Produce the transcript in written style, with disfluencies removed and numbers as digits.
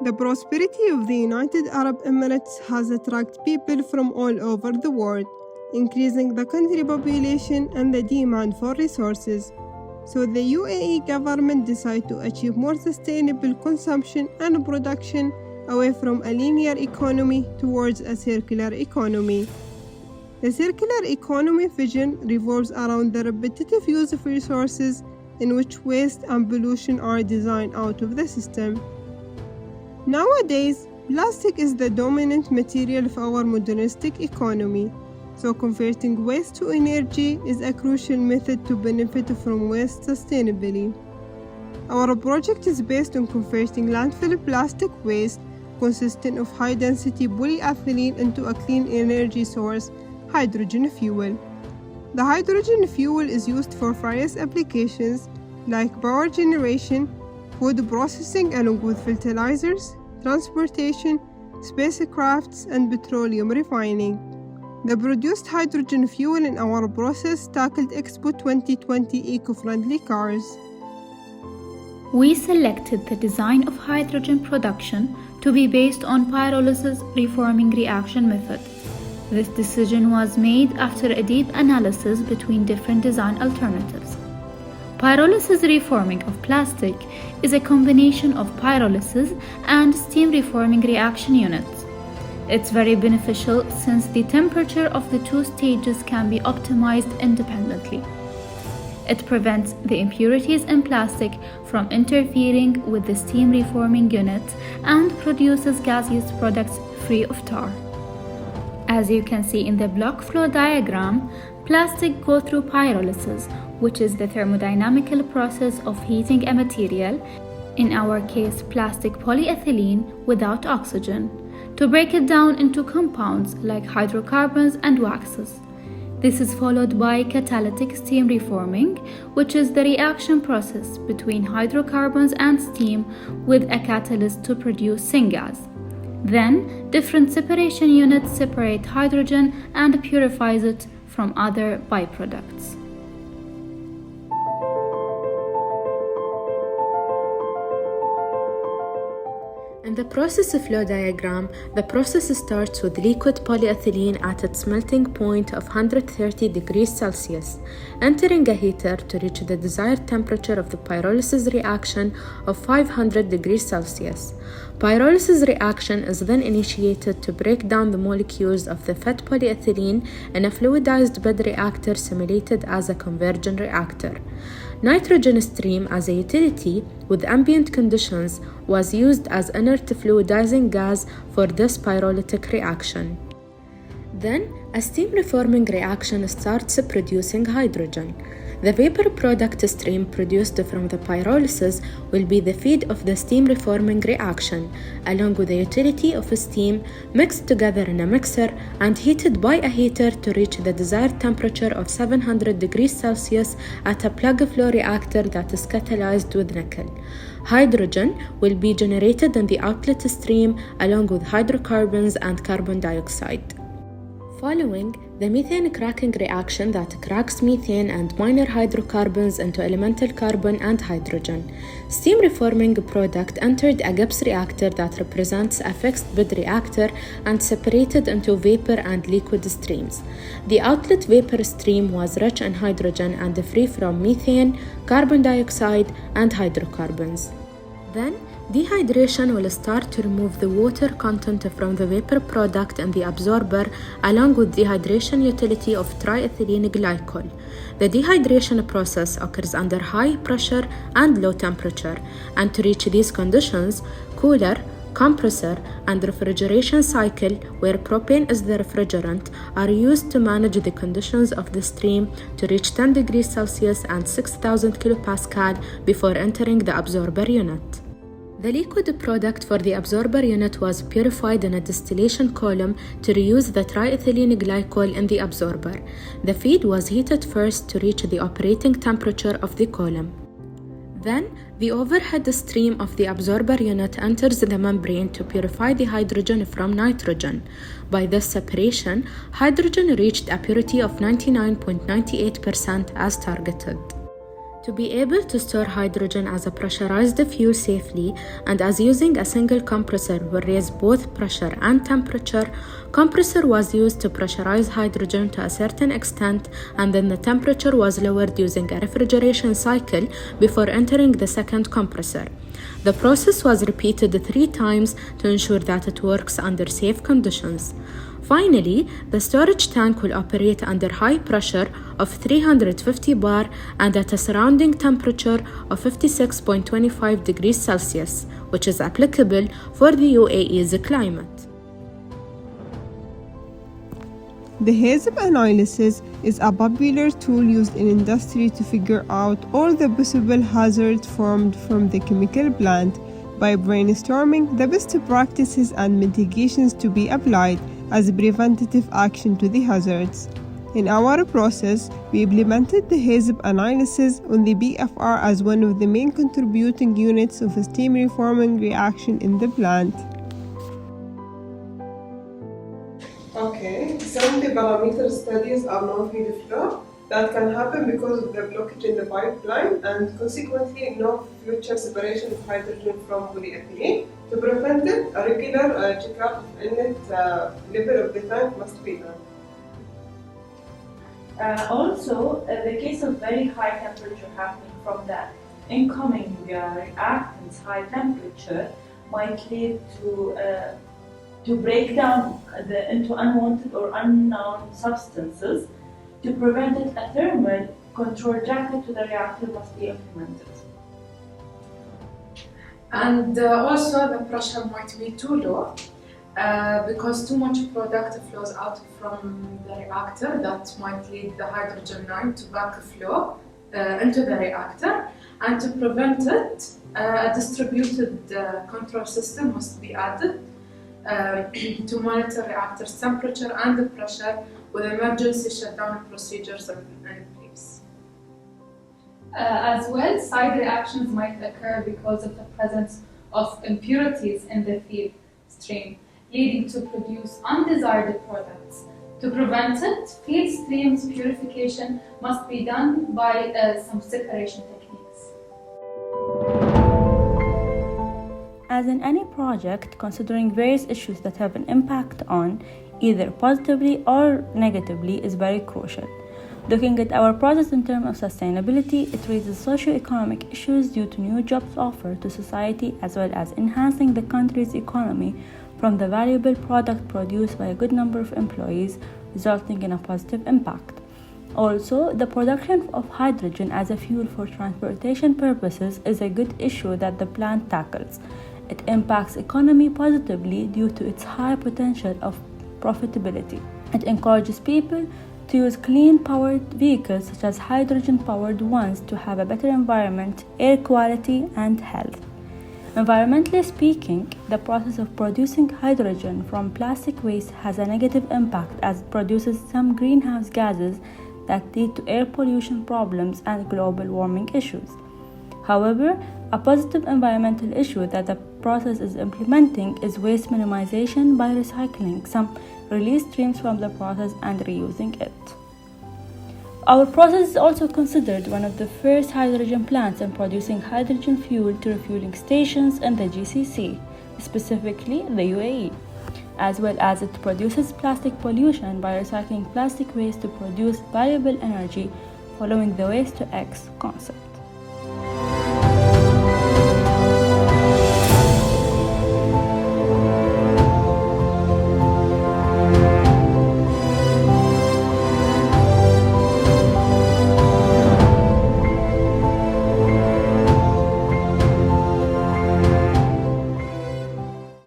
The prosperity of the United Arab Emirates has attracted people from all over the world, increasing the country population and the demand for resources. So the UAE government decided to achieve more sustainable consumption and production away from a linear economy towards a circular economy. The circular economy vision revolves around the repetitive use of resources in which waste and pollution are designed out of the system. Nowadays, plastic is the dominant material of our modernistic economy, so converting waste to energy is a crucial method to benefit from waste sustainably. Our project is based on converting landfill plastic waste consisting of high-density polyethylene into a clean energy source, hydrogen fuel. The hydrogen fuel is used for various applications like power generation, food processing along with fertilizers, transportation, spacecrafts, and petroleum refining. The produced hydrogen fuel in our process tackled Expo 2020 eco-friendly cars. We selected the design of hydrogen production to be based on pyrolysis reforming reaction method. This decision was made after a deep analysis between different design alternatives. Pyrolysis reforming of plastic is a combination of pyrolysis and steam reforming reaction units. It's very beneficial since the temperature of the two stages can be optimized independently. It prevents the impurities in plastic from interfering with the steam reforming unit and produces gaseous products free of tar. As you can see in the block flow diagram, plastic goes through pyrolysis, which is the thermodynamical process of heating a material, in our case plastic polyethylene without oxygen, to break it down into compounds like hydrocarbons and waxes. This is followed by catalytic steam reforming, which is the reaction process between hydrocarbons and steam with a catalyst to produce syngas. Then, different separation units separate hydrogen and purifies it from other byproducts. In the process flow diagram, the process starts with liquid polyethylene at its melting point of 130 degrees Celsius, entering a heater to reach the desired temperature of the pyrolysis reaction of 500 degrees Celsius. Pyrolysis reaction is then initiated to break down the molecules of the fat polyethylene in a fluidized bed reactor simulated as a conversion reactor. Nitrogen stream as a utility with ambient conditions was used as inert fluidizing gas for this pyrolytic reaction. Then, a steam reforming reaction starts producing hydrogen. The vapor product stream produced from the pyrolysis will be the feed of the steam reforming reaction, along with the utility of steam mixed together in a mixer and heated by a heater to reach the desired temperature of 700 degrees Celsius at a plug flow reactor that is catalyzed with nickel. Hydrogen will be generated in the outlet stream along with hydrocarbons and carbon dioxide. Following, the methane cracking reaction that cracks methane and minor hydrocarbons into elemental carbon and hydrogen. Steam reforming product entered a Gibbs reactor that represents a fixed bed reactor and separated into vapor and liquid streams. The outlet vapor stream was rich in hydrogen and free from methane, carbon dioxide, and hydrocarbons. Then, dehydration will start to remove the water content from the vapor product in the absorber along with dehydration utility of triethylene glycol. The dehydration process occurs under high pressure and low temperature, and to reach these conditions, cooler, compressor, and refrigeration cycle, where propane is the refrigerant, are used to manage the conditions of the stream to reach 10 degrees Celsius and 6,000 kilopascal before entering the absorber unit. The liquid product for the absorber unit was purified in a distillation column to reuse the triethylene glycol in the absorber. The feed was heated first to reach the operating temperature of the column. Then, the overhead stream of the absorber unit enters the membrane to purify the hydrogen from nitrogen. By this separation, hydrogen reached a purity of 99.98% as targeted. To be able to store hydrogen as a pressurized fuel safely and as using a single compressor will raise both pressure and temperature, compressor was used to pressurize hydrogen to a certain extent, and then the temperature was lowered using a refrigeration cycle before entering the second compressor. The process was repeated 3 times to ensure that it works under safe conditions. Finally, the storage tank will operate under high pressure of 350 bar and at a surrounding temperature of 56.25 degrees Celsius, which is applicable for the UAE's climate. The HAZEP analysis is a popular tool used in industry to figure out all the possible hazards formed from the chemical plant by brainstorming the best practices and mitigations to be applied as preventative action to the hazards. In our process, we implemented the HAZEP analysis on the BFR as one of the main contributing units of a steam reforming reaction in the plant. Okay, some of the parameter studies are non-feed flow that can happen because of the blockage in the pipeline and consequently no future separation of hydrogen from polyethylene. To prevent it, a regular checkup of inlet level of the tank must be done. Also, the case of very high temperature happening from the incoming reactants, high temperature, might lead to break down into unwanted or unknown substances. To prevent it, a thermal control jacket to the reactor must be implemented. And also the pressure might be too low because too much product flows out from the reactor that might lead the hydrogen ion to backflow into the reactor. And to prevent it, a distributed control system must be added to monitor reactor's temperature and the pressure with emergency shutdown procedures in place. As well, side reactions might occur because of the presence of impurities in the feed stream, leading to produce undesired products. To prevent it, feed streams purification must be done by some separation techniques. As in any project, considering various issues that have an impact on either positively or negatively is very crucial. Looking at our process in terms of sustainability, it raises socio-economic issues due to new jobs offered to society as well as enhancing the country's economy from the valuable product produced by a good number of employees, resulting in a positive impact. Also, the production of hydrogen as a fuel for transportation purposes is a good issue that the plant tackles. It impacts economy positively due to its high potential of profitability. It encourages people to use clean-powered vehicles such as hydrogen-powered ones to have a better environment, air quality, and health. Environmentally speaking, the process of producing hydrogen from plastic waste has a negative impact as it produces some greenhouse gases that lead to air pollution problems and global warming issues. However, a positive environmental issue that the process is implementing is waste minimization by recycling some released streams from the process and reusing it. Our process is also considered one of the first hydrogen plants in producing hydrogen fuel to refueling stations in the GCC, specifically the UAE, as well as it produces plastic pollution by recycling plastic waste to produce valuable energy following the waste to X concept.